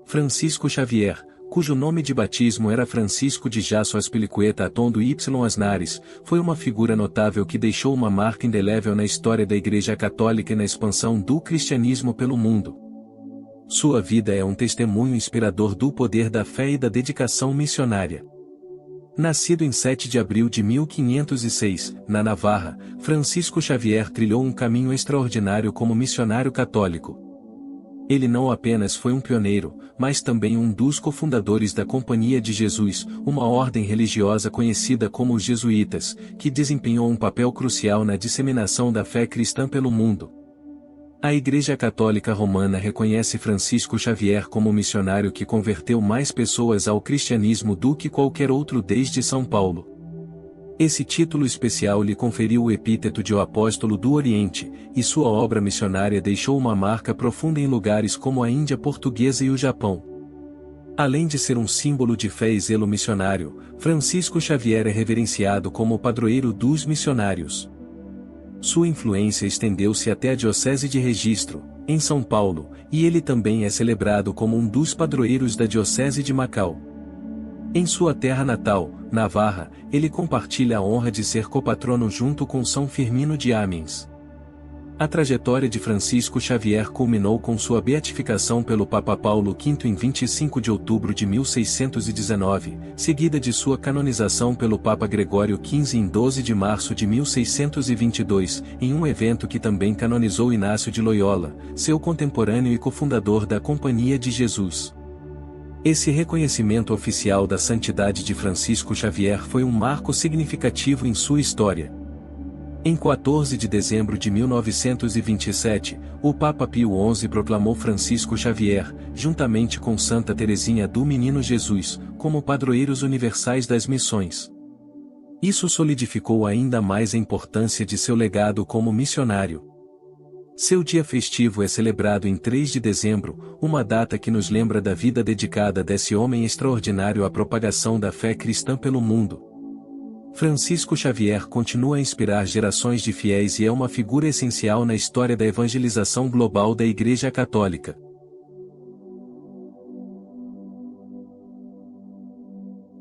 Francisco Xavier, cujo nome de batismo era Francisco de Jasso Azpilicueta Atondo y Asnares, foi uma figura notável que deixou uma marca indelével na história da Igreja Católica e na expansão do cristianismo pelo mundo. Sua vida é um testemunho inspirador do poder da fé e da dedicação missionária. Nascido em 7 de abril de 1506, na Navarra, Francisco Xavier trilhou um caminho extraordinário como missionário católico. Ele não apenas foi um pioneiro, mas também um dos cofundadores da Companhia de Jesus, uma ordem religiosa conhecida como os Jesuítas, que desempenhou um papel crucial na disseminação da fé cristã pelo mundo. A Igreja Católica Romana reconhece Francisco Xavier como missionário que converteu mais pessoas ao cristianismo do que qualquer outro desde São Paulo. Esse título especial lhe conferiu o epíteto de o Apóstolo do Oriente, e sua obra missionária deixou uma marca profunda em lugares como a Índia Portuguesa e o Japão. Além de ser um símbolo de fé e zelo missionário, Francisco Xavier é reverenciado como o padroeiro dos missionários. Sua influência estendeu-se até a Diocese de Registro, em São Paulo, e ele também é celebrado como um dos padroeiros da Diocese de Macau. Em sua terra natal, Navarra, ele compartilha a honra de ser copatrono junto com São Firmino de Amiens. A trajetória de Francisco Xavier culminou com sua beatificação pelo Papa Paulo V em 25 de outubro de 1619, seguida de sua canonização pelo Papa Gregório XV em 12 de março de 1622, em um evento que também canonizou Inácio de Loyola, seu contemporâneo e cofundador da Companhia de Jesus. Esse reconhecimento oficial da santidade de Francisco Xavier foi um marco significativo em sua história. Em 14 de dezembro de 1927, o Papa Pio XI proclamou Francisco Xavier, juntamente com Santa Teresinha do Menino Jesus, como padroeiros universais das missões. Isso solidificou ainda mais a importância de seu legado como missionário. Seu dia festivo é celebrado em 3 de dezembro, uma data que nos lembra da vida dedicada desse homem extraordinário à propagação da fé cristã pelo mundo. Francisco Xavier continua a inspirar gerações de fiéis e é uma figura essencial na história da evangelização global da Igreja Católica.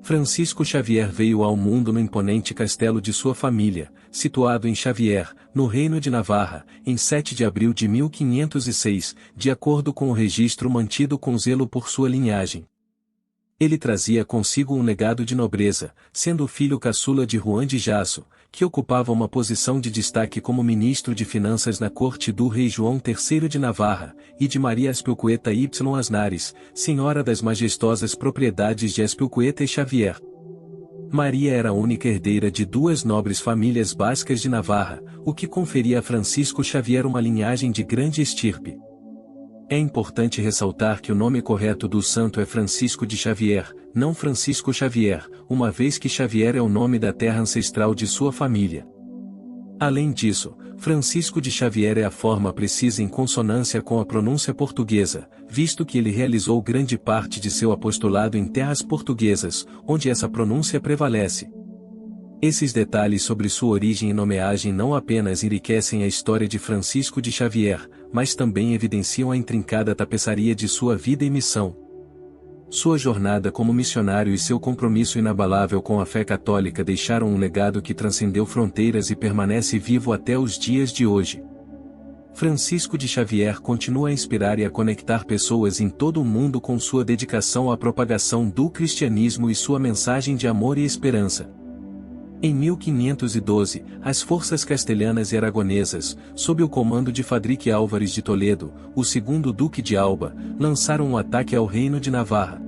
Francisco Xavier veio ao mundo no imponente castelo de sua família, situado em Xavier, no Reino de Navarra, em 7 de abril de 1506, de acordo com o registro mantido com zelo por sua linhagem. Ele trazia consigo um legado de nobreza, sendo o filho caçula de Juan de Jasso, que ocupava uma posição de destaque como ministro de finanças na corte do rei João III de Navarra, e de Maria Azpilicueta y Asnares, senhora das majestosas propriedades de Azpilicueta e Xavier. Maria era a única herdeira de duas nobres famílias bascas de Navarra, o que conferia a Francisco Xavier uma linhagem de grande estirpe. É importante ressaltar que o nome correto do santo é Francisco de Xavier, não Francisco Xavier, uma vez que Xavier é o nome da terra ancestral de sua família. Além disso, Francisco de Xavier é a forma precisa em consonância com a pronúncia portuguesa, visto que ele realizou grande parte de seu apostolado em terras portuguesas, onde essa pronúncia prevalece. Esses detalhes sobre sua origem e nomeagem não apenas enriquecem a história de Francisco de Xavier, mas também evidenciam a intrincada tapeçaria de sua vida e missão. Sua jornada como missionário e seu compromisso inabalável com a fé católica deixaram um legado que transcendeu fronteiras e permanece vivo até os dias de hoje. Francisco de Xavier continua a inspirar e a conectar pessoas em todo o mundo com sua dedicação à propagação do cristianismo e sua mensagem de amor e esperança. Em 1512, as forças castelhanas e aragonesas, sob o comando de Fadrique Álvares de Toledo, o segundo Duque de Alba, lançaram um ataque ao Reino de Navarra.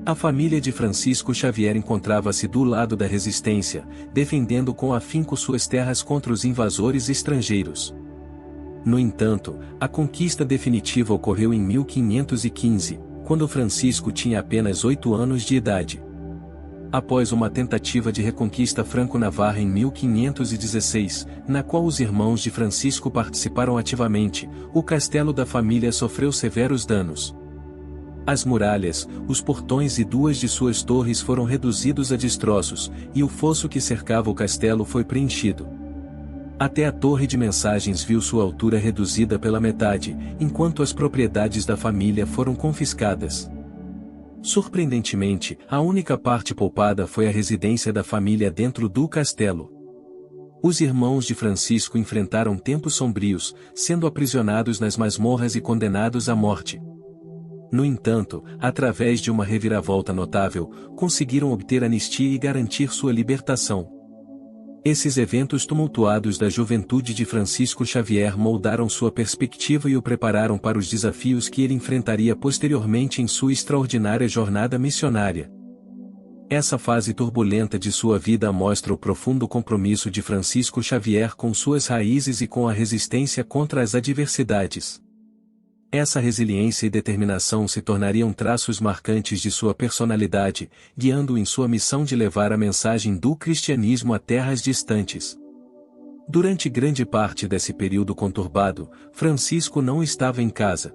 A família de Francisco Xavier encontrava-se do lado da resistência, defendendo com afinco suas terras contra os invasores estrangeiros. No entanto, a conquista definitiva ocorreu em 1515, quando Francisco tinha apenas 8 anos de idade. Após uma tentativa de reconquista franco-navarra em 1516, na qual os irmãos de Francisco participaram ativamente, o castelo da família sofreu severos danos. As muralhas, os portões e 2 de suas torres foram reduzidos a destroços, e o fosso que cercava o castelo foi preenchido. Até a torre de mensagens viu sua altura reduzida pela metade, enquanto as propriedades da família foram confiscadas. Surpreendentemente, a única parte poupada foi a residência da família dentro do castelo. Os irmãos de Francisco enfrentaram tempos sombrios, sendo aprisionados nas masmorras e condenados à morte. No entanto, através de uma reviravolta notável, conseguiram obter anistia e garantir sua libertação. Esses eventos tumultuados da juventude de Francisco Xavier moldaram sua perspectiva e o prepararam para os desafios que ele enfrentaria posteriormente em sua extraordinária jornada missionária. Essa fase turbulenta de sua vida mostra o profundo compromisso de Francisco Xavier com suas raízes e com a resistência contra as adversidades. Essa resiliência e determinação se tornariam traços marcantes de sua personalidade, guiando-o em sua missão de levar a mensagem do cristianismo a terras distantes. Durante grande parte desse período conturbado, Francisco não estava em casa.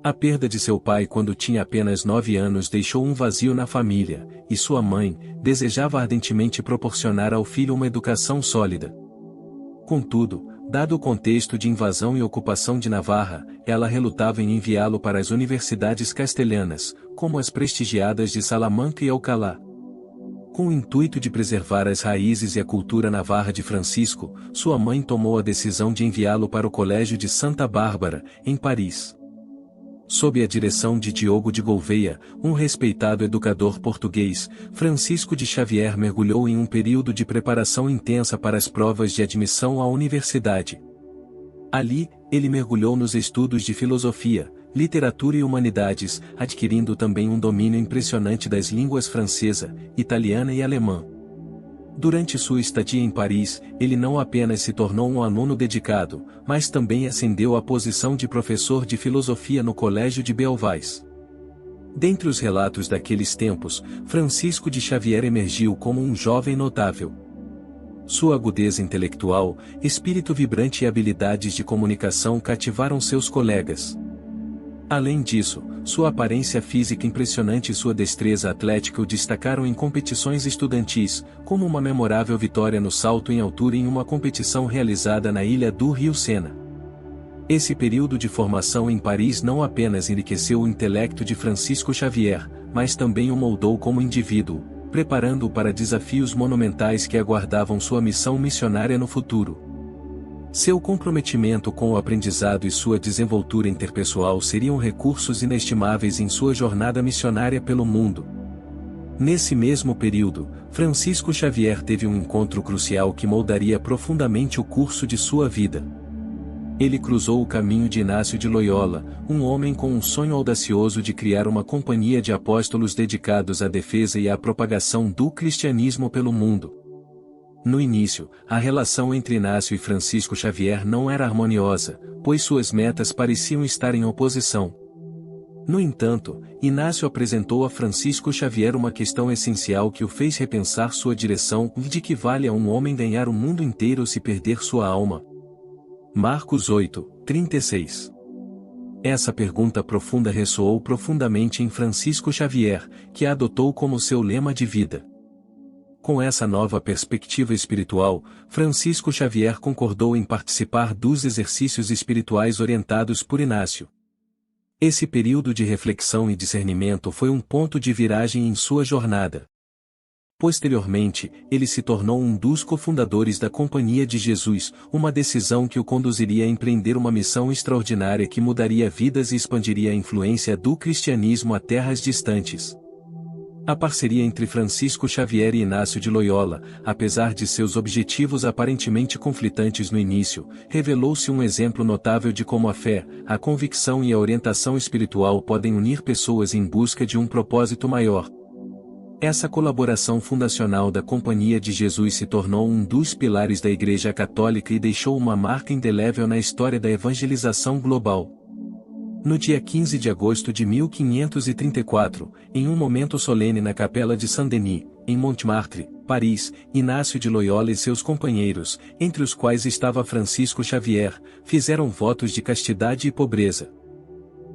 A perda de seu pai quando tinha apenas 9 anos deixou um vazio na família, e sua mãe desejava ardentemente proporcionar ao filho uma educação sólida. Contudo, dado o contexto de invasão e ocupação de Navarra, ela relutava em enviá-lo para as universidades castelhanas, como as prestigiadas de Salamanca e Alcalá. Com o intuito de preservar as raízes e a cultura navarra de Francisco, sua mãe tomou a decisão de enviá-lo para o Colégio de Santa Bárbara, em Paris. Sob a direção de Diogo de Gouveia, um respeitado educador português, Francisco de Xavier mergulhou em um período de preparação intensa para as provas de admissão à universidade. Ali, ele mergulhou nos estudos de filosofia, literatura e humanidades, adquirindo também um domínio impressionante das línguas francesa, italiana e alemã. Durante sua estadia em Paris, ele não apenas se tornou um aluno dedicado, mas também ascendeu à posição de professor de filosofia no Colégio de Belvais. Dentre os relatos daqueles tempos, Francisco de Xavier emergiu como um jovem notável. Sua agudeza intelectual, espírito vibrante e habilidades de comunicação cativaram seus colegas. Além disso, sua aparência física impressionante e sua destreza atlética o destacaram em competições estudantis, como uma memorável vitória no salto em altura em uma competição realizada na ilha do Rio Sena. Esse período de formação em Paris não apenas enriqueceu o intelecto de Francisco Xavier, mas também o moldou como indivíduo, preparando-o para desafios monumentais que aguardavam sua missão missionária no futuro. Seu comprometimento com o aprendizado e sua desenvoltura interpessoal seriam recursos inestimáveis em sua jornada missionária pelo mundo. Nesse mesmo período, Francisco Xavier teve um encontro crucial que moldaria profundamente o curso de sua vida. Ele cruzou o caminho de Inácio de Loyola, um homem com um sonho audacioso de criar uma companhia de apóstolos dedicados à defesa e à propagação do cristianismo pelo mundo. No início, a relação entre Inácio e Francisco Xavier não era harmoniosa, pois suas metas pareciam estar em oposição. No entanto, Inácio apresentou a Francisco Xavier uma questão essencial que o fez repensar sua direção: de que vale a um homem ganhar o mundo inteiro se perder sua alma? Marcos 8, 36. Essa pergunta profunda ressoou profundamente em Francisco Xavier, que a adotou como seu lema de vida. Com essa nova perspectiva espiritual, Francisco Xavier concordou em participar dos exercícios espirituais orientados por Inácio. Esse período de reflexão e discernimento foi um ponto de viragem em sua jornada. Posteriormente, ele se tornou um dos cofundadores da Companhia de Jesus, uma decisão que o conduziria a empreender uma missão extraordinária que mudaria vidas e expandiria a influência do cristianismo a terras distantes. A parceria entre Francisco Xavier e Inácio de Loyola, apesar de seus objetivos aparentemente conflitantes no início, revelou-se um exemplo notável de como a fé, a convicção e a orientação espiritual podem unir pessoas em busca de um propósito maior. Essa colaboração fundacional da Companhia de Jesus se tornou um dos pilares da Igreja Católica e deixou uma marca indelével na história da evangelização global. No dia 15 de agosto de 1534, em um momento solene na Capela de Saint-Denis, em Montmartre, Paris, Inácio de Loyola e seus companheiros, entre os quais estava Francisco Xavier, fizeram votos de castidade e pobreza.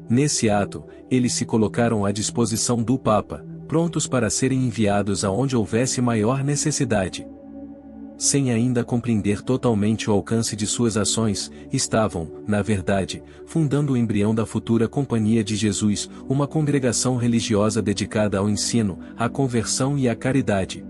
Nesse ato, eles se colocaram à disposição do Papa, prontos para serem enviados aonde houvesse maior necessidade. sem ainda compreender totalmente o alcance de suas ações, estavam, na verdade, fundando o embrião da futura Companhia de Jesus, uma congregação religiosa dedicada ao ensino, à conversão e à caridade.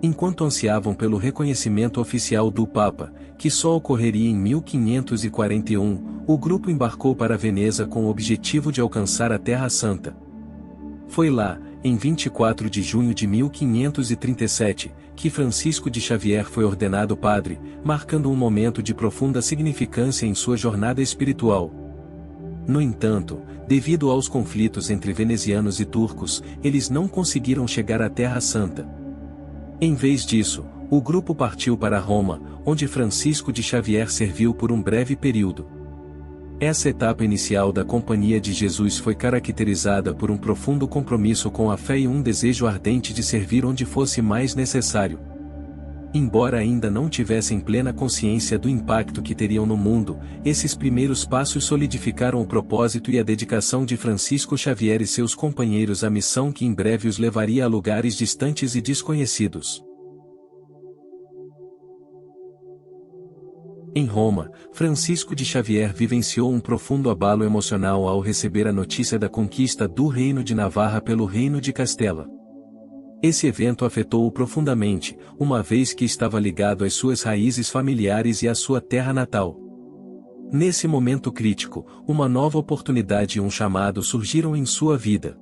Enquanto ansiavam pelo reconhecimento oficial do Papa, que só ocorreria em 1541, o grupo embarcou para Veneza com o objetivo de alcançar a Terra Santa. Foi lá, em 24 de junho de 1537, que Francisco de Xavier foi ordenado padre, marcando um momento de profunda significância em sua jornada espiritual. No entanto, devido aos conflitos entre venezianos e turcos, eles não conseguiram chegar à Terra Santa. Em vez disso, o grupo partiu para Roma, onde Francisco de Xavier serviu por um breve período. Essa etapa inicial da Companhia de Jesus foi caracterizada por um profundo compromisso com a fé e um desejo ardente de servir onde fosse mais necessário. Embora ainda não tivessem plena consciência do impacto que teriam no mundo, esses primeiros passos solidificaram o propósito e a dedicação de Francisco Xavier e seus companheiros à missão que em breve os levaria a lugares distantes e desconhecidos. Em Roma, Francisco de Xavier vivenciou um profundo abalo emocional ao receber a notícia da conquista do Reino de Navarra pelo Reino de Castela. Esse evento afetou-o profundamente, uma vez que estava ligado às suas raízes familiares e à sua terra natal. Nesse momento crítico, uma nova oportunidade e um chamado surgiram em sua vida.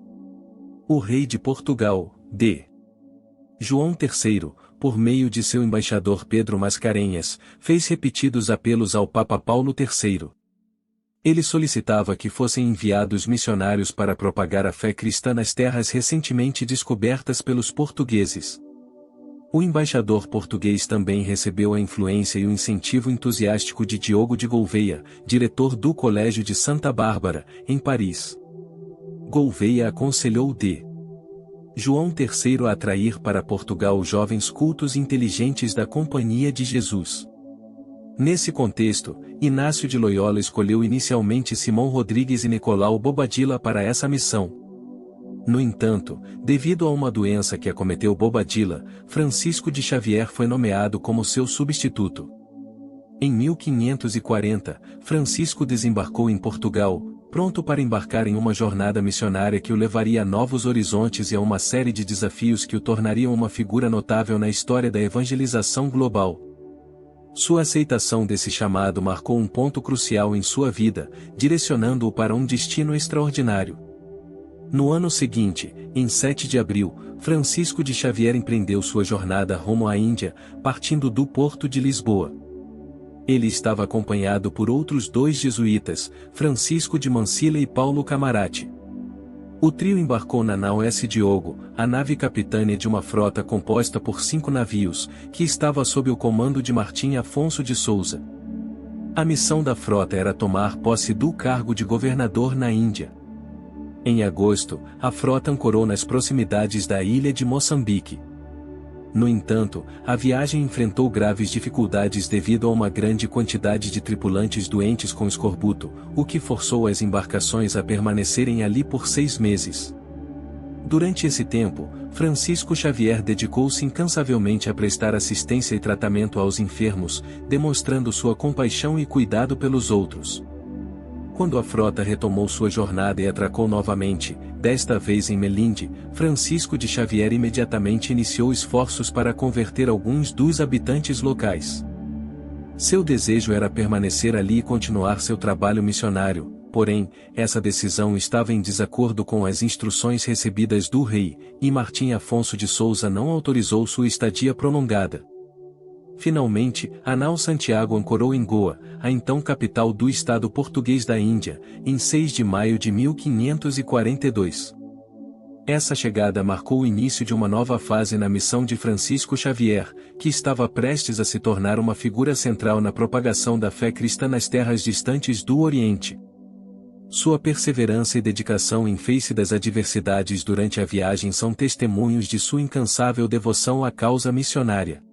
O rei de Portugal, D. João III, por meio de seu embaixador Pedro Mascarenhas, fez repetidos apelos ao Papa Paulo III. Ele solicitava que fossem enviados missionários para propagar a fé cristã nas terras recentemente descobertas pelos portugueses. O embaixador português também recebeu a influência e o incentivo entusiástico de Diogo de Gouveia, diretor do Colégio de Santa Bárbara, em Paris. Gouveia aconselhou D. João III a atrair para Portugal jovens cultos e inteligentes da Companhia de Jesus. Nesse contexto, Inácio de Loyola escolheu inicialmente Simão Rodrigues e Nicolau Bobadilla para essa missão. No entanto, devido a uma doença que acometeu Bobadilla, Francisco de Xavier foi nomeado como seu substituto. Em 1540, Francisco desembarcou em Portugal, pronto para embarcar em uma jornada missionária que o levaria a novos horizontes e a uma série de desafios que o tornariam uma figura notável na história da evangelização global. Sua aceitação desse chamado marcou um ponto crucial em sua vida, direcionando-o para um destino extraordinário. No ano seguinte, em 7 de abril, Francisco de Xavier empreendeu sua jornada rumo à Índia, partindo do porto de Lisboa. Ele estava acompanhado por outros 2 jesuítas, Francisco de Mansilla e Paulo Camarate. O trio embarcou na nau S. Diogo, a nave capitânia de uma frota composta por 5 navios, que estava sob o comando de Martim Afonso de Souza. A missão da frota era tomar posse do cargo de governador na Índia. Em agosto, a frota ancorou nas proximidades da ilha de Moçambique. No entanto, a viagem enfrentou graves dificuldades devido a uma grande quantidade de tripulantes doentes com escorbuto, o que forçou as embarcações a permanecerem ali por 6 meses. Durante esse tempo, Francisco Xavier dedicou-se incansavelmente a prestar assistência e tratamento aos enfermos, demonstrando sua compaixão e cuidado pelos outros. Quando a frota retomou sua jornada e atracou novamente, desta vez em Melinde, Francisco de Xavier imediatamente iniciou esforços para converter alguns dos habitantes locais. Seu desejo era permanecer ali e continuar seu trabalho missionário, porém, essa decisão estava em desacordo com as instruções recebidas do rei, e Martim Afonso de Souza não autorizou sua estadia prolongada. Finalmente, a nau Santiago ancorou em Goa, a então capital do estado português da Índia, em 6 de maio de 1542. Essa chegada marcou o início de uma nova fase na missão de Francisco Xavier, que estava prestes a se tornar uma figura central na propagação da fé cristã nas terras distantes do Oriente. Sua perseverança e dedicação em face das adversidades durante a viagem são testemunhos de sua incansável devoção à causa missionária.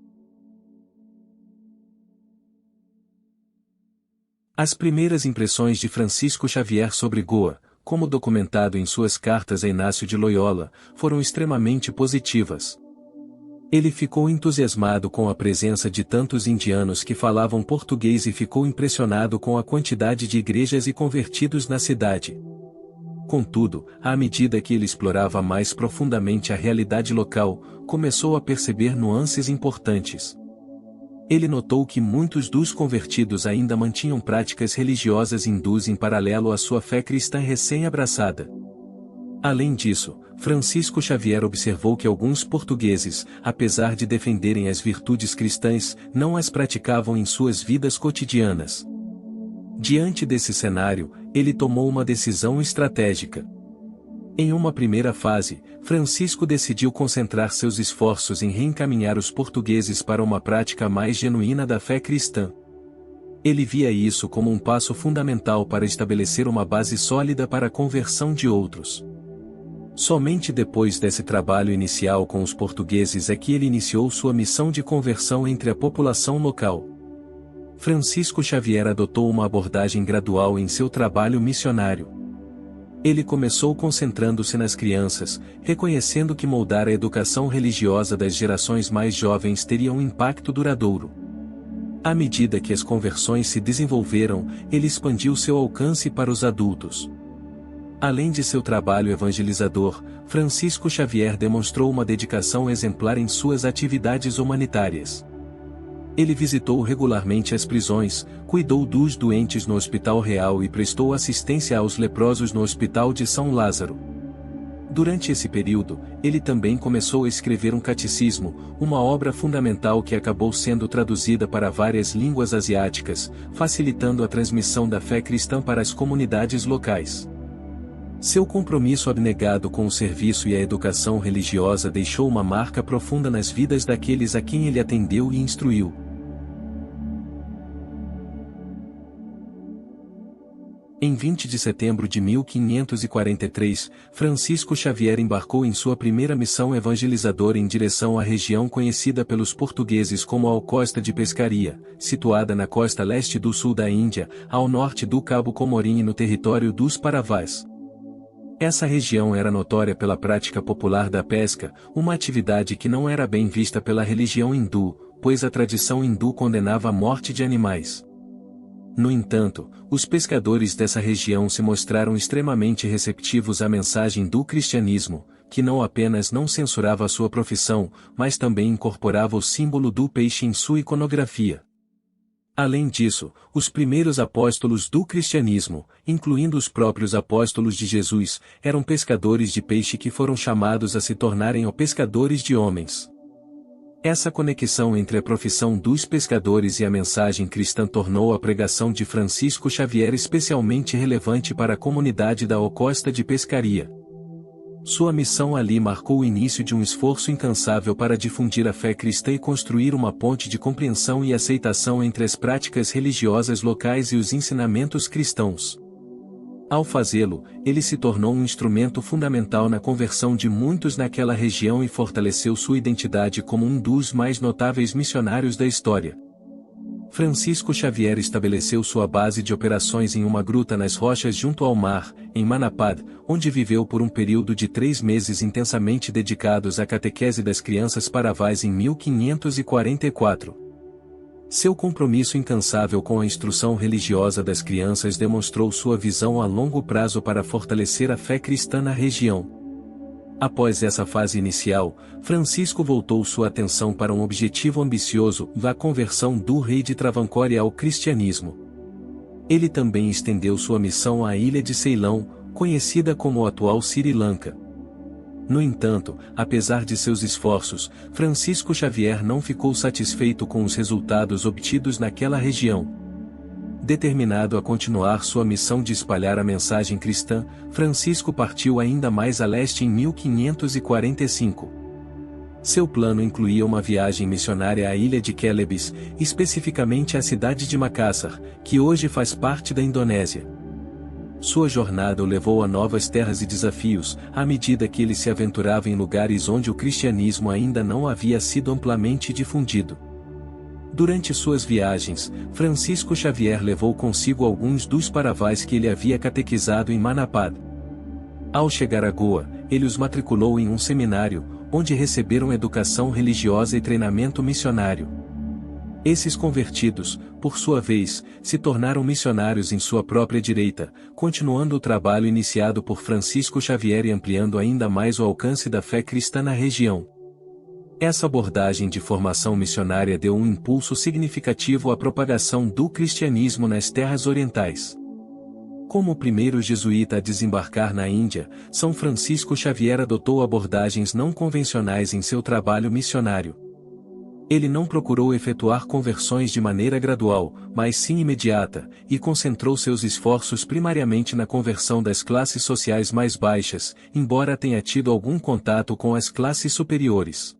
As primeiras impressões de Francisco Xavier sobre Goa, como documentado em suas cartas a Inácio de Loyola, foram extremamente positivas. Ele ficou entusiasmado com a presença de tantos indianos que falavam português e ficou impressionado com a quantidade de igrejas e convertidos na cidade. Contudo, à medida que ele explorava mais profundamente a realidade local, começou a perceber nuances importantes. Ele notou que muitos dos convertidos ainda mantinham práticas religiosas hindus em paralelo à sua fé cristã recém-abraçada. Além disso, Francisco Xavier observou que alguns portugueses, apesar de defenderem as virtudes cristãs, não as praticavam em suas vidas cotidianas. Diante desse cenário, ele tomou uma decisão estratégica. Em uma primeira fase, Francisco decidiu concentrar seus esforços em reencaminhar os portugueses para uma prática mais genuína da fé cristã. Ele via isso como um passo fundamental para estabelecer uma base sólida para a conversão de outros. Somente depois desse trabalho inicial com os portugueses é que ele iniciou sua missão de conversão entre a população local. Francisco Xavier adotou uma abordagem gradual em seu trabalho missionário. Ele começou concentrando-se nas crianças, reconhecendo que moldar a educação religiosa das gerações mais jovens teria um impacto duradouro. À medida que as conversões se desenvolveram, ele expandiu seu alcance para os adultos. Além de seu trabalho evangelizador, Francisco Xavier demonstrou uma dedicação exemplar em suas atividades humanitárias. Ele visitou regularmente as prisões, cuidou dos doentes no Hospital Real e prestou assistência aos leprosos no Hospital de São Lázaro. Durante esse período, ele também começou a escrever um catecismo, uma obra fundamental que acabou sendo traduzida para várias línguas asiáticas, facilitando a transmissão da fé cristã para as comunidades locais. Seu compromisso abnegado com o serviço e a educação religiosa deixou uma marca profunda nas vidas daqueles a quem ele atendeu e instruiu. Em 20 de setembro de 1543, Francisco Xavier embarcou em sua primeira missão evangelizadora em direção à região conhecida pelos portugueses como a Costa de Pescaria, situada na costa leste do sul da Índia, ao norte do Cabo Comorim e no território dos Paravás. Essa região era notória pela prática popular da pesca, uma atividade que não era bem vista pela religião hindu, pois a tradição hindu condenava a morte de animais. No entanto, os pescadores dessa região se mostraram extremamente receptivos à mensagem do cristianismo, que não apenas não censurava a sua profissão, mas também incorporava o símbolo do peixe em sua iconografia. Além disso, os primeiros apóstolos do cristianismo, incluindo os próprios apóstolos de Jesus, eram pescadores de peixe que foram chamados a se tornarem pescadores de homens. Essa conexão entre a profissão dos pescadores e a mensagem cristã tornou a pregação de Francisco Xavier especialmente relevante para a comunidade da Costa de Pescaria. Sua missão ali marcou o início de um esforço incansável para difundir a fé cristã e construir uma ponte de compreensão e aceitação entre as práticas religiosas locais e os ensinamentos cristãos. Ao fazê-lo, ele se tornou um instrumento fundamental na conversão de muitos naquela região e fortaleceu sua identidade como um dos mais notáveis missionários da história. Francisco Xavier estabeleceu sua base de operações em uma gruta nas rochas junto ao mar, em Manapad, onde viveu por um período de 3 meses intensamente dedicados à catequese das crianças paravás em 1544. Seu compromisso incansável com a instrução religiosa das crianças demonstrou sua visão a longo prazo para fortalecer a fé cristã na região. Após essa fase inicial, Francisco voltou sua atenção para um objetivo ambicioso, a conversão do rei de Travancore ao cristianismo. Ele também estendeu sua missão à ilha de Ceilão, conhecida como o atual Sri Lanka. No entanto, apesar de seus esforços, Francisco Xavier não ficou satisfeito com os resultados obtidos naquela região. Determinado a continuar sua missão de espalhar a mensagem cristã, Francisco partiu ainda mais a leste em 1545. Seu plano incluía uma viagem missionária à ilha de Celebes, especificamente à cidade de Makassar, que hoje faz parte da Indonésia. Sua jornada o levou a novas terras e desafios, à medida que ele se aventurava em lugares onde o cristianismo ainda não havia sido amplamente difundido. Durante suas viagens, Francisco Xavier levou consigo alguns dos paravás que ele havia catequizado em Manapad. Ao chegar a Goa, ele os matriculou em um seminário, onde receberam educação religiosa e treinamento missionário. Esses convertidos, por sua vez, se tornaram missionários em sua própria direita, continuando o trabalho iniciado por Francisco Xavier e ampliando ainda mais o alcance da fé cristã na região. Essa abordagem de formação missionária deu um impulso significativo à propagação do cristianismo nas terras orientais. Como o primeiro jesuíta a desembarcar na Índia, São Francisco Xavier adotou abordagens não convencionais em seu trabalho missionário. Ele não procurou efetuar conversões de maneira gradual, mas sim imediata, e concentrou seus esforços primariamente na conversão das classes sociais mais baixas, embora tenha tido algum contato com as classes superiores.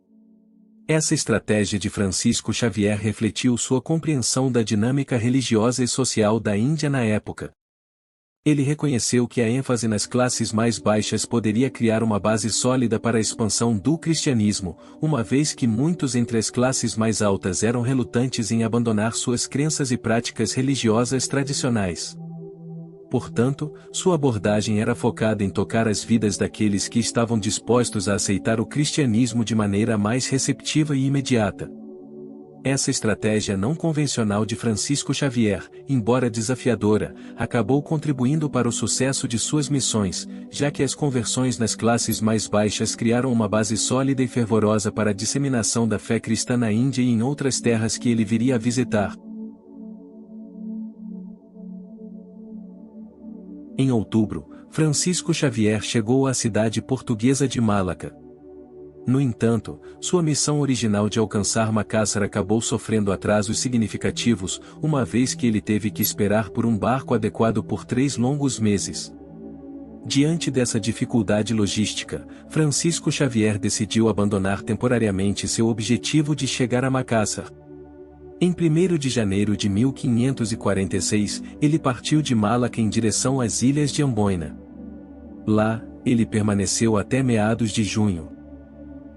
Essa estratégia de Francisco Xavier refletiu sua compreensão da dinâmica religiosa e social da Índia na época. Ele reconheceu que a ênfase nas classes mais baixas poderia criar uma base sólida para a expansão do cristianismo, uma vez que muitos entre as classes mais altas eram relutantes em abandonar suas crenças e práticas religiosas tradicionais. Portanto, sua abordagem era focada em tocar as vidas daqueles que estavam dispostos a aceitar o cristianismo de maneira mais receptiva e imediata. Essa estratégia não convencional de Francisco Xavier, embora desafiadora, acabou contribuindo para o sucesso de suas missões, já que as conversões nas classes mais baixas criaram uma base sólida e fervorosa para a disseminação da fé cristã na Índia e em outras terras que ele viria a visitar. Em outubro, Francisco Xavier chegou à cidade portuguesa de Malaca. No entanto, sua missão original de alcançar Macassar acabou sofrendo atrasos significativos, uma vez que ele teve que esperar por um barco adequado por 3 longos meses. Diante dessa dificuldade logística, Francisco Xavier decidiu abandonar temporariamente seu objetivo de chegar a Macassar. Em 1º de janeiro de 1546, ele partiu de Malaca em direção às ilhas de Amboina. Lá, ele permaneceu até meados de junho.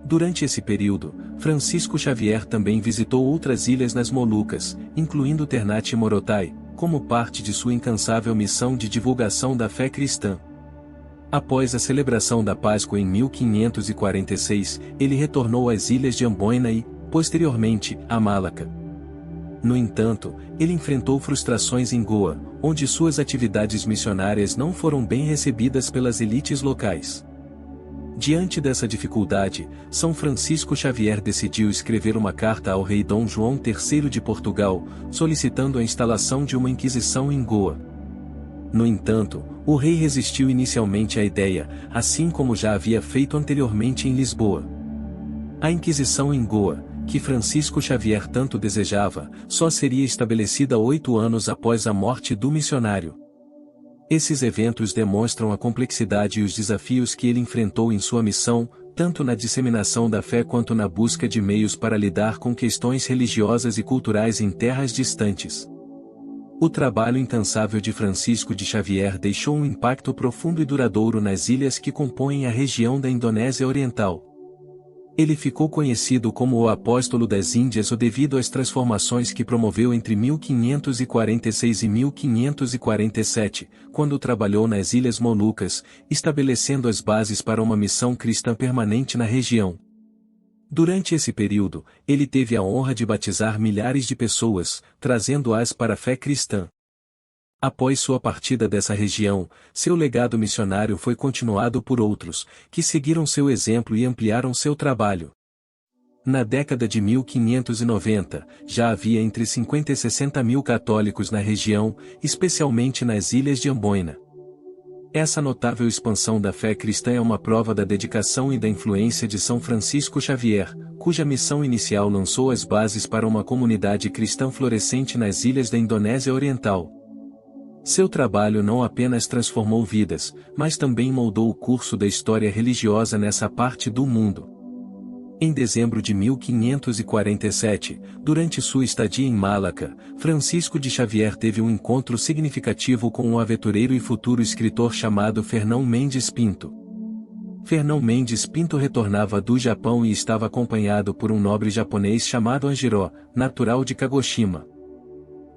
Durante esse período, Francisco Xavier também visitou outras ilhas nas Molucas, incluindo Ternate e Morotai, como parte de sua incansável missão de divulgação da fé cristã. Após a celebração da Páscoa em 1546, ele retornou às ilhas de Amboina e, posteriormente, a Malaca. No entanto, ele enfrentou frustrações em Goa, onde suas atividades missionárias não foram bem recebidas pelas elites locais. Diante dessa dificuldade, São Francisco Xavier decidiu escrever uma carta ao rei Dom João III de Portugal, solicitando a instalação de uma inquisição em Goa. No entanto, o rei resistiu inicialmente à ideia, assim como já havia feito anteriormente em Lisboa. A Inquisição em Goa, que Francisco Xavier tanto desejava, só seria estabelecida 8 anos após a morte do missionário. Esses eventos demonstram a complexidade e os desafios que ele enfrentou em sua missão, tanto na disseminação da fé quanto na busca de meios para lidar com questões religiosas e culturais em terras distantes. O trabalho incansável de Francisco de Xavier deixou um impacto profundo e duradouro nas ilhas que compõem a região da Indonésia Oriental. Ele ficou conhecido como o Apóstolo das Índias devido às transformações que promoveu entre 1546 e 1547, quando trabalhou nas Ilhas Molucas, estabelecendo as bases para uma missão cristã permanente na região. Durante esse período, ele teve a honra de batizar milhares de pessoas, trazendo-as para a fé cristã. Após sua partida dessa região, seu legado missionário foi continuado por outros, que seguiram seu exemplo e ampliaram seu trabalho. Na década de 1590, já havia entre 50 e 60 mil católicos na região, especialmente nas ilhas de Amboina. Essa notável expansão da fé cristã é uma prova da dedicação e da influência de São Francisco Xavier, cuja missão inicial lançou as bases para uma comunidade cristã florescente nas ilhas da Indonésia Oriental. Seu trabalho não apenas transformou vidas, mas também moldou o curso da história religiosa nessa parte do mundo. Em dezembro de 1547, durante sua estadia em Malaca, Francisco de Xavier teve um encontro significativo com um aventureiro e futuro escritor chamado Fernão Mendes Pinto. Fernão Mendes Pinto retornava do Japão e estava acompanhado por um nobre japonês chamado Anjiro, natural de Kagoshima.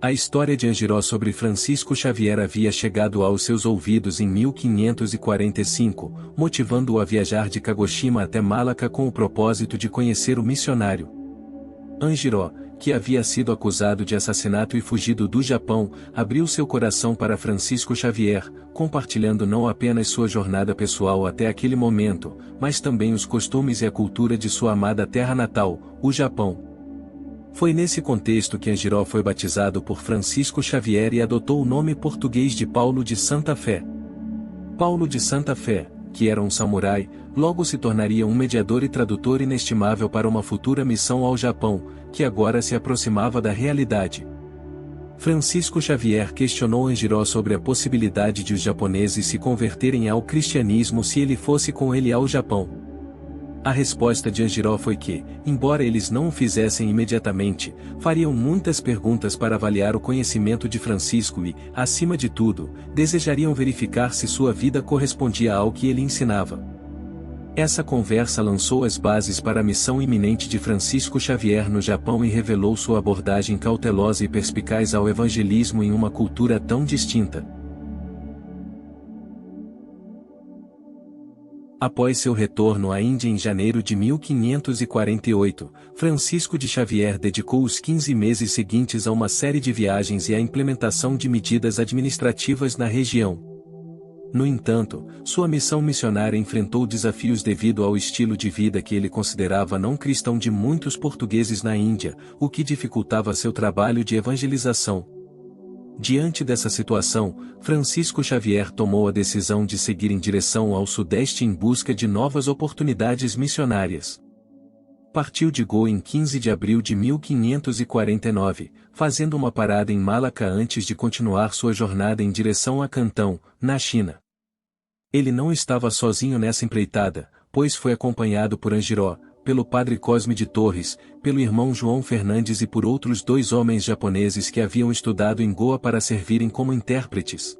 A história de Anjiro sobre Francisco Xavier havia chegado aos seus ouvidos em 1545, motivando-o a viajar de Kagoshima até Malaca com o propósito de conhecer o missionário. Anjiro, que havia sido acusado de assassinato e fugido do Japão, abriu seu coração para Francisco Xavier, compartilhando não apenas sua jornada pessoal até aquele momento, mas também os costumes e a cultura de sua amada terra natal, o Japão. Foi nesse contexto que Anjiro foi batizado por Francisco Xavier e adotou o nome português de Paulo de Santa Fé. Paulo de Santa Fé, que era um samurai, logo se tornaria um mediador e tradutor inestimável para uma futura missão ao Japão, que agora se aproximava da realidade. Francisco Xavier questionou Anjiro sobre a possibilidade de os japoneses se converterem ao cristianismo se ele fosse com ele ao Japão. A resposta de Anjiro foi que, embora eles não o fizessem imediatamente, fariam muitas perguntas para avaliar o conhecimento de Francisco e, acima de tudo, desejariam verificar se sua vida correspondia ao que ele ensinava. Essa conversa lançou as bases para a missão iminente de Francisco Xavier no Japão e revelou sua abordagem cautelosa e perspicaz ao evangelismo em uma cultura tão distinta. Após seu retorno à Índia em janeiro de 1548, Francisco de Xavier dedicou os 15 meses seguintes a uma série de viagens e à implementação de medidas administrativas na região. No entanto, sua missão missionária enfrentou desafios devido ao estilo de vida que ele considerava não cristão de muitos portugueses na Índia, o que dificultava seu trabalho de evangelização. Diante dessa situação, Francisco Xavier tomou a decisão de seguir em direção ao sudeste em busca de novas oportunidades missionárias. Partiu de Goa em 15 de abril de 1549, fazendo uma parada em Malaca antes de continuar sua jornada em direção a Cantão, na China. Ele não estava sozinho nessa empreitada, pois foi acompanhado por Anjiro, pelo padre Cosme de Torres, pelo irmão João Fernandes e por outros 2 homens japoneses que haviam estudado em Goa para servirem como intérpretes.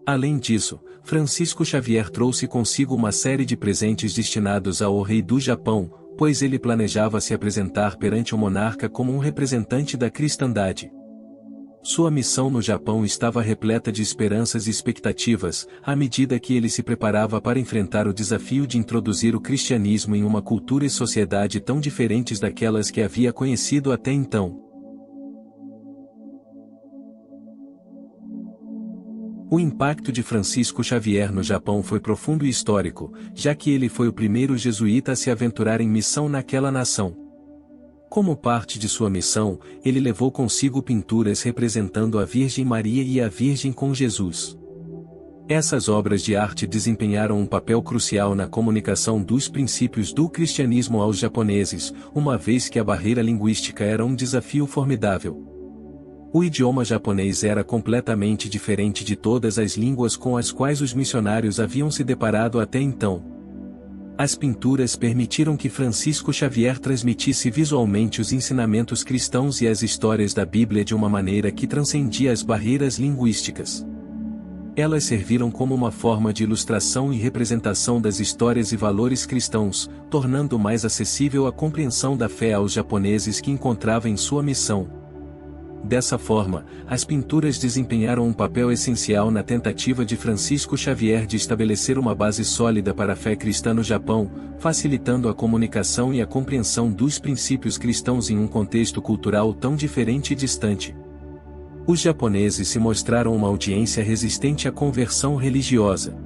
Além disso, Francisco Xavier trouxe consigo uma série de presentes destinados ao rei do Japão, pois ele planejava se apresentar perante o monarca como um representante da cristandade. Sua missão no Japão estava repleta de esperanças e expectativas, à medida que ele se preparava para enfrentar o desafio de introduzir o cristianismo em uma cultura e sociedade tão diferentes daquelas que havia conhecido até então. O impacto de Francisco Xavier no Japão foi profundo e histórico, já que ele foi o primeiro jesuíta a se aventurar em missão naquela nação. Como parte de sua missão, ele levou consigo pinturas representando a Virgem Maria e a Virgem com Jesus. Essas obras de arte desempenharam um papel crucial na comunicação dos princípios do cristianismo aos japoneses, uma vez que a barreira linguística era um desafio formidável. O idioma japonês era completamente diferente de todas as línguas com as quais os missionários haviam se deparado até então. As pinturas permitiram que Francisco Xavier transmitisse visualmente os ensinamentos cristãos e as histórias da Bíblia de uma maneira que transcendia as barreiras linguísticas. Elas serviram como uma forma de ilustração e representação das histórias e valores cristãos, tornando mais acessível a compreensão da fé aos japoneses que encontrava em sua missão. Dessa forma, as pinturas desempenharam um papel essencial na tentativa de Francisco Xavier de estabelecer uma base sólida para a fé cristã no Japão, facilitando a comunicação e a compreensão dos princípios cristãos em um contexto cultural tão diferente e distante. Os japoneses se mostraram uma audiência resistente à conversão religiosa.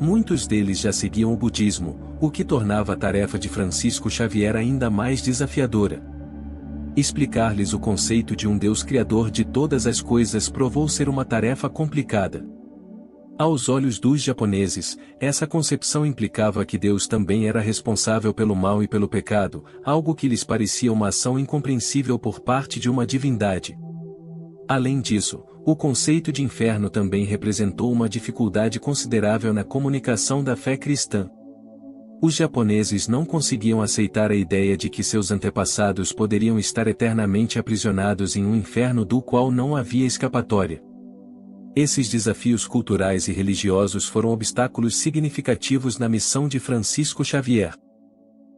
Muitos deles já seguiam o budismo, o que tornava a tarefa de Francisco Xavier ainda mais desafiadora. Explicar-lhes o conceito de um Deus criador de todas as coisas provou ser uma tarefa complicada. Aos olhos dos japoneses, essa concepção implicava que Deus também era responsável pelo mal e pelo pecado, algo que lhes parecia uma ação incompreensível por parte de uma divindade. Além disso, o conceito de inferno também representou uma dificuldade considerável na comunicação da fé cristã. Os japoneses não conseguiam aceitar a ideia de que seus antepassados poderiam estar eternamente aprisionados em um inferno do qual não havia escapatória. Esses desafios culturais e religiosos foram obstáculos significativos na missão de Francisco Xavier.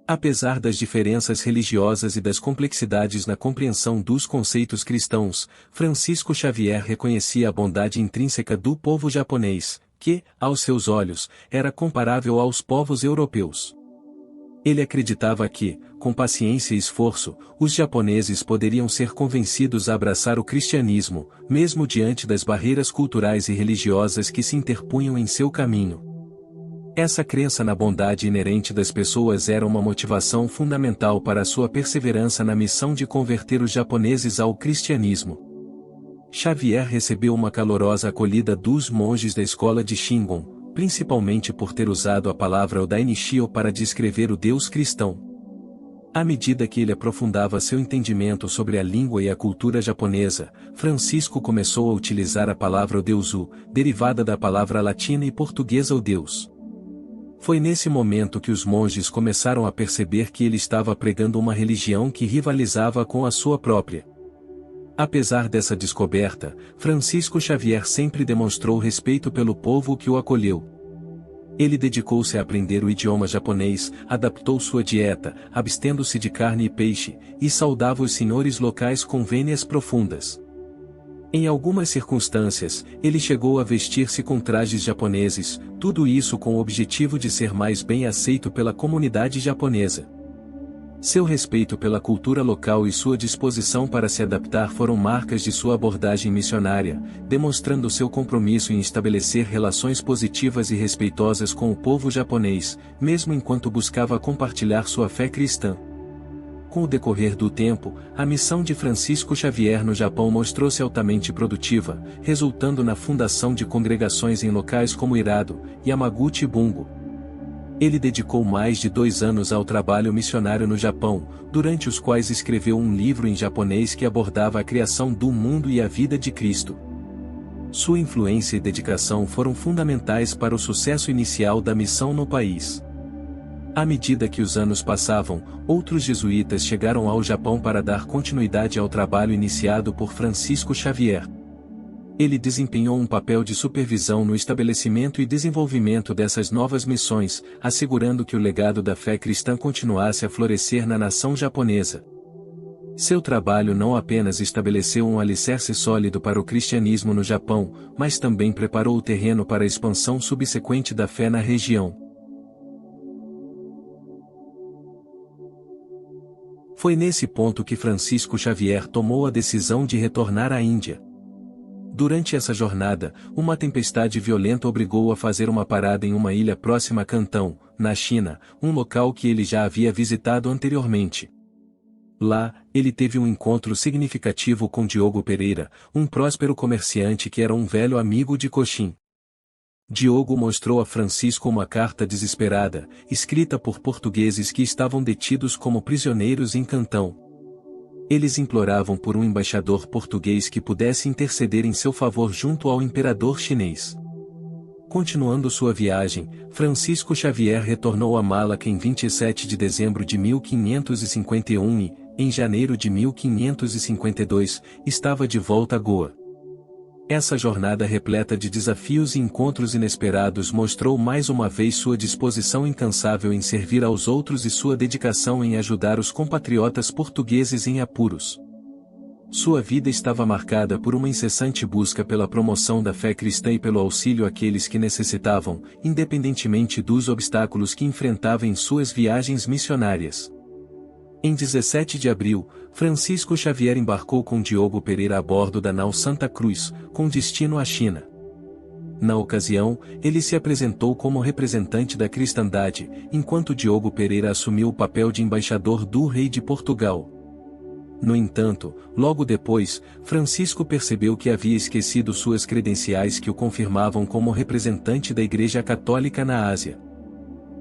Apesar das diferenças religiosas e das complexidades na compreensão dos conceitos cristãos, Francisco Xavier reconhecia a bondade intrínseca do povo japonês, que, aos seus olhos, era comparável aos povos europeus. Ele acreditava que, com paciência e esforço, os japoneses poderiam ser convencidos a abraçar o cristianismo, mesmo diante das barreiras culturais e religiosas que se interpunham em seu caminho. Essa crença na bondade inerente das pessoas era uma motivação fundamental para a sua perseverança na missão de converter os japoneses ao cristianismo. Xavier recebeu uma calorosa acolhida dos monges da escola de Shingon, principalmente por ter usado a palavra Oda Nishio para descrever o Deus cristão. À medida que ele aprofundava seu entendimento sobre a língua e a cultura japonesa, Francisco começou a utilizar a palavra Odeusu, derivada da palavra latina e portuguesa o Deus. Foi nesse momento que os monges começaram a perceber que ele estava pregando uma religião que rivalizava com a sua própria. Apesar dessa descoberta, Francisco Xavier sempre demonstrou respeito pelo povo que o acolheu. Ele dedicou-se a aprender o idioma japonês, adaptou sua dieta, abstendo-se de carne e peixe, e saudava os senhores locais com vênias profundas. Em algumas circunstâncias, ele chegou a vestir-se com trajes japoneses, tudo isso com o objetivo de ser mais bem aceito pela comunidade japonesa. Seu respeito pela cultura local e sua disposição para se adaptar foram marcas de sua abordagem missionária, demonstrando seu compromisso em estabelecer relações positivas e respeitosas com o povo japonês, mesmo enquanto buscava compartilhar sua fé cristã. Com o decorrer do tempo, a missão de Francisco Xavier no Japão mostrou-se altamente produtiva, resultando na fundação de congregações em locais como Hirado, Yamaguchi e Bungo. Ele dedicou mais de 2 anos ao trabalho missionário no Japão, durante os quais escreveu um livro em japonês que abordava a criação do mundo e a vida de Cristo. Sua influência e dedicação foram fundamentais para o sucesso inicial da missão no país. À medida que os anos passavam, outros jesuítas chegaram ao Japão para dar continuidade ao trabalho iniciado por Francisco Xavier. Ele desempenhou um papel de supervisão no estabelecimento e desenvolvimento dessas novas missões, assegurando que o legado da fé cristã continuasse a florescer na nação japonesa. Seu trabalho não apenas estabeleceu um alicerce sólido para o cristianismo no Japão, mas também preparou o terreno para a expansão subsequente da fé na região. Foi nesse ponto que Francisco Xavier tomou a decisão de retornar à Índia. Durante essa jornada, uma tempestade violenta obrigou-o a fazer uma parada em uma ilha próxima a Cantão, na China, um local que ele já havia visitado anteriormente. Lá, ele teve um encontro significativo com Diogo Pereira, um próspero comerciante que era um velho amigo de Cochin. Diogo mostrou a Francisco uma carta desesperada, escrita por portugueses que estavam detidos como prisioneiros em Cantão. Eles imploravam por um embaixador português que pudesse interceder em seu favor junto ao imperador chinês. Continuando sua viagem, Francisco Xavier retornou a Malaca em 27 de dezembro de 1551 e, em janeiro de 1552, estava de volta a Goa. Essa jornada repleta de desafios e encontros inesperados mostrou mais uma vez sua disposição incansável em servir aos outros e sua dedicação em ajudar os compatriotas portugueses em apuros. Sua vida estava marcada por uma incessante busca pela promoção da fé cristã e pelo auxílio àqueles que necessitavam, independentemente dos obstáculos que enfrentava em suas viagens missionárias. Em 17 de abril, Francisco Xavier embarcou com Diogo Pereira a bordo da nau Santa Cruz, com destino à China. Na ocasião, ele se apresentou como representante da cristandade, enquanto Diogo Pereira assumiu o papel de embaixador do rei de Portugal. No entanto, logo depois, Francisco percebeu que havia esquecido suas credenciais que o confirmavam como representante da Igreja Católica na Ásia.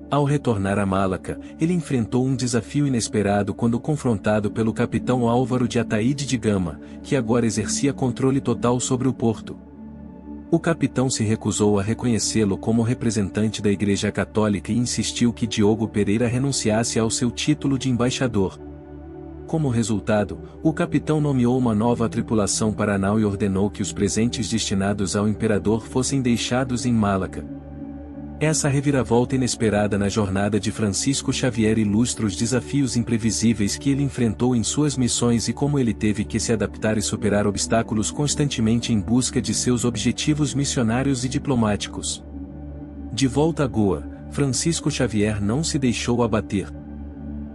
Ao retornar a Malaca, ele enfrentou um desafio inesperado quando confrontado pelo capitão Álvaro de Ataíde de Gama, que agora exercia controle total sobre o porto. O capitão se recusou a reconhecê-lo como representante da Igreja Católica e insistiu que Diogo Pereira renunciasse ao seu título de embaixador. Como resultado, o capitão nomeou uma nova tripulação para a nau e ordenou que os presentes destinados ao imperador fossem deixados em Malaca. Essa reviravolta inesperada na jornada de Francisco Xavier ilustra os desafios imprevisíveis que ele enfrentou em suas missões e como ele teve que se adaptar e superar obstáculos constantemente em busca de seus objetivos missionários e diplomáticos. De volta a Goa, Francisco Xavier não se deixou abater.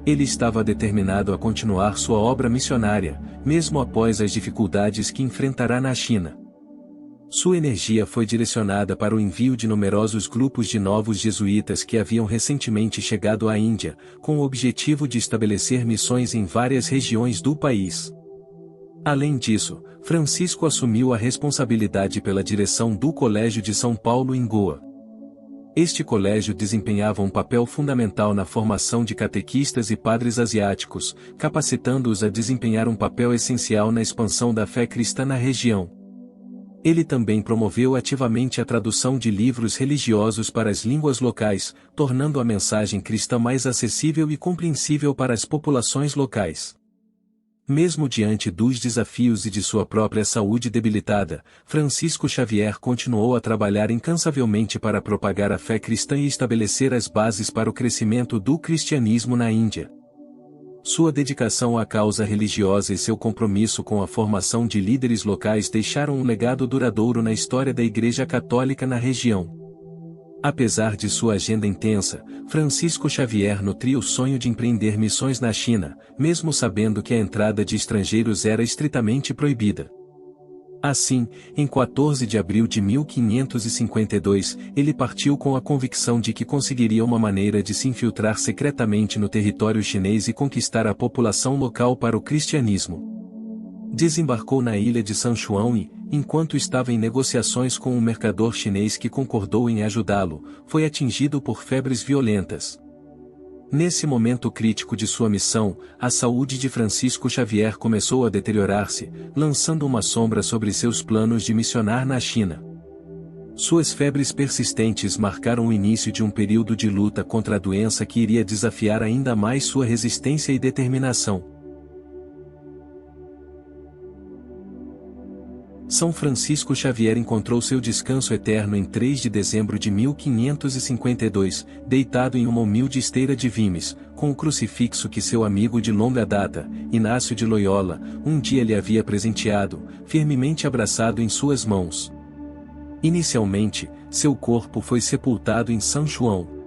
Ele estava determinado a continuar sua obra missionária, mesmo após as dificuldades que enfrentará na China. Sua energia foi direcionada para o envio de numerosos grupos de novos jesuítas que haviam recentemente chegado à Índia, com o objetivo de estabelecer missões em várias regiões do país. Além disso, Francisco assumiu a responsabilidade pela direção do Colégio de São Paulo em Goa. Este colégio desempenhava um papel fundamental na formação de catequistas e padres asiáticos, capacitando-os a desempenhar um papel essencial na expansão da fé cristã na região. Ele também promoveu ativamente a tradução de livros religiosos para as línguas locais, tornando a mensagem cristã mais acessível e compreensível para as populações locais. Mesmo diante dos desafios e de sua própria saúde debilitada, Francisco Xavier continuou a trabalhar incansavelmente para propagar a fé cristã e estabelecer as bases para o crescimento do cristianismo na Índia. Sua dedicação à causa religiosa e seu compromisso com a formação de líderes locais deixaram um legado duradouro na história da Igreja Católica na região. Apesar de sua agenda intensa, Francisco Xavier nutria o sonho de empreender missões na China, mesmo sabendo que a entrada de estrangeiros era estritamente proibida. Assim, em 14 de abril de 1552, ele partiu com a convicção de que conseguiria uma maneira de se infiltrar secretamente no território chinês e conquistar a população local para o cristianismo. Desembarcou na ilha de San Juan e, enquanto estava em negociações com um mercador chinês que concordou em ajudá-lo, foi atingido por febres violentas. Nesse momento crítico de sua missão, a saúde de Francisco Xavier começou a deteriorar-se, lançando uma sombra sobre seus planos de missionar na China. Suas febres persistentes marcaram o início de um período de luta contra a doença que iria desafiar ainda mais sua resistência e determinação. São Francisco Xavier encontrou seu descanso eterno em 3 de dezembro de 1552, deitado em uma humilde esteira de Vimes, com o crucifixo que seu amigo de longa data, Inácio de Loyola, um dia lhe havia presenteado, firmemente abraçado em suas mãos. Inicialmente, seu corpo foi sepultado em São João.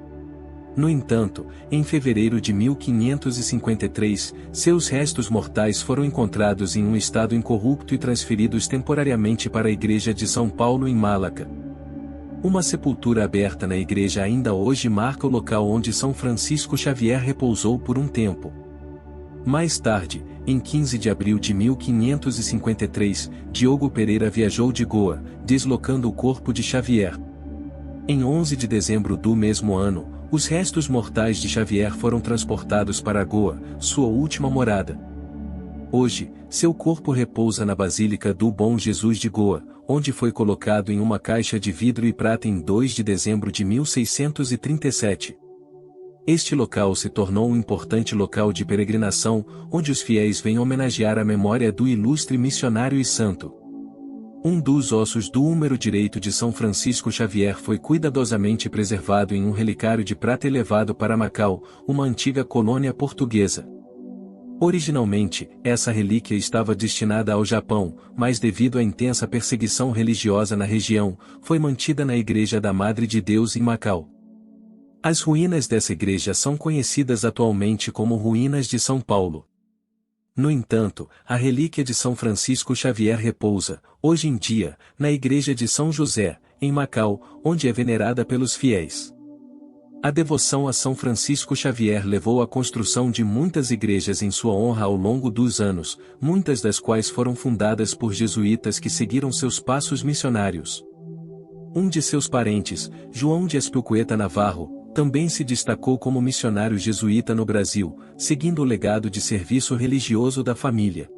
No entanto, em fevereiro de 1553, seus restos mortais foram encontrados em um estado incorrupto e transferidos temporariamente para a igreja de São Paulo em Malaca. Uma sepultura aberta na igreja ainda hoje marca o local onde São Francisco Xavier repousou por um tempo. Mais tarde, em 15 de abril de 1553, Diogo Pereira viajou de Goa, deslocando o corpo de Xavier. Em 11 de dezembro do mesmo ano, os restos mortais de Xavier foram transportados para Goa, sua última morada. Hoje, seu corpo repousa na Basílica do Bom Jesus de Goa, onde foi colocado em uma caixa de vidro e prata em 2 de dezembro de 1637. Este local se tornou um importante local de peregrinação, onde os fiéis vêm homenagear a memória do ilustre missionário e santo. Um dos ossos do húmero direito de São Francisco Xavier foi cuidadosamente preservado em um relicário de prata e levado para Macau, uma antiga colônia portuguesa. Originalmente, essa relíquia estava destinada ao Japão, mas devido à intensa perseguição religiosa na região, foi mantida na Igreja da Madre de Deus em Macau. As ruínas dessa igreja são conhecidas atualmente como Ruínas de São Paulo. No entanto, a relíquia de São Francisco Xavier repousa, hoje em dia, na Igreja de São José, em Macau, onde é venerada pelos fiéis. A devoção a São Francisco Xavier levou à construção de muitas igrejas em sua honra ao longo dos anos, muitas das quais foram fundadas por jesuítas que seguiram seus passos missionários. Um de seus parentes, João de Azpilcueta Navarro, também se destacou como missionário jesuíta no Brasil, seguindo o legado de serviço religioso da família.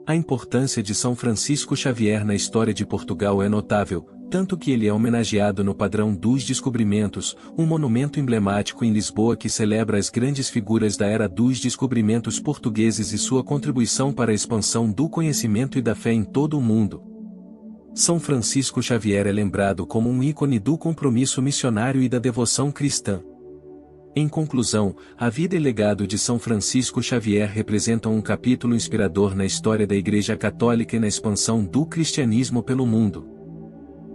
A importância de São Francisco Xavier na história de Portugal é notável, tanto que ele é homenageado no Padrão dos Descobrimentos, um monumento emblemático em Lisboa que celebra as grandes figuras da era dos descobrimentos portugueses e sua contribuição para a expansão do conhecimento e da fé em todo o mundo. São Francisco Xavier é lembrado como um ícone do compromisso missionário e da devoção cristã. Em conclusão, a vida e legado de São Francisco Xavier representam um capítulo inspirador na história da Igreja Católica e na expansão do cristianismo pelo mundo.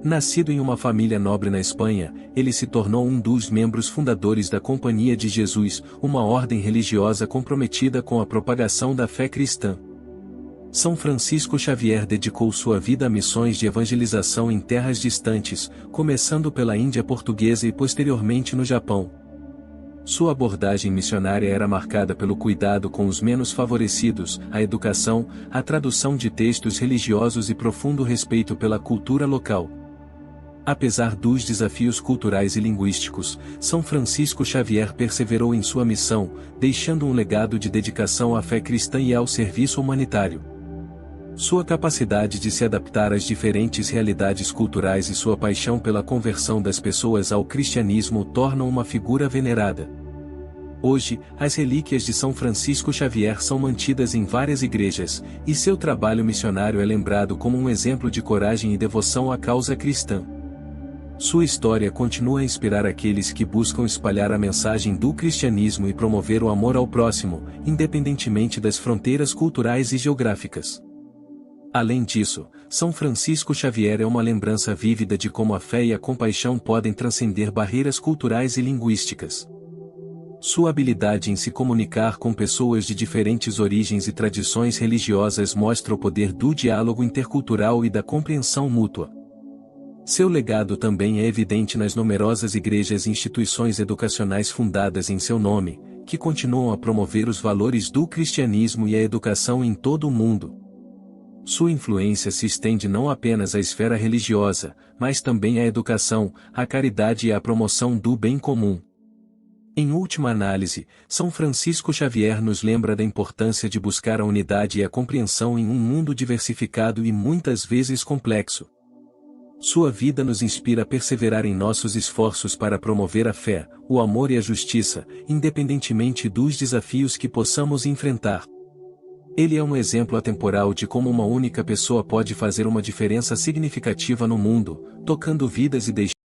Nascido em uma família nobre na Espanha, ele se tornou um dos membros fundadores da Companhia de Jesus, uma ordem religiosa comprometida com a propagação da fé cristã. São Francisco Xavier dedicou sua vida a missões de evangelização em terras distantes, começando pela Índia portuguesa e posteriormente no Japão. Sua abordagem missionária era marcada pelo cuidado com os menos favorecidos, a educação, a tradução de textos religiosos e profundo respeito pela cultura local. Apesar dos desafios culturais e linguísticos, São Francisco Xavier perseverou em sua missão, deixando um legado de dedicação à fé cristã e ao serviço humanitário. Sua capacidade de se adaptar às diferentes realidades culturais e sua paixão pela conversão das pessoas ao cristianismo o tornam uma figura venerada. Hoje, as relíquias de São Francisco Xavier são mantidas em várias igrejas, e seu trabalho missionário é lembrado como um exemplo de coragem e devoção à causa cristã. Sua história continua a inspirar aqueles que buscam espalhar a mensagem do cristianismo e promover o amor ao próximo, independentemente das fronteiras culturais e geográficas. Além disso, São Francisco Xavier é uma lembrança vívida de como a fé e a compaixão podem transcender barreiras culturais e linguísticas. Sua habilidade em se comunicar com pessoas de diferentes origens e tradições religiosas mostra o poder do diálogo intercultural e da compreensão mútua. Seu legado também é evidente nas numerosas igrejas e instituições educacionais fundadas em seu nome, que continuam a promover os valores do cristianismo e a educação em todo o mundo. Sua influência se estende não apenas à esfera religiosa, mas também à educação, à caridade e à promoção do bem comum. Em última análise, São Francisco Xavier nos lembra da importância de buscar a unidade e a compreensão em um mundo diversificado e muitas vezes complexo. Sua vida nos inspira a perseverar em nossos esforços para promover a fé, o amor e a justiça, independentemente dos desafios que possamos enfrentar. Ele é um exemplo atemporal de como uma única pessoa pode fazer uma diferença significativa no mundo, tocando vidas e deixando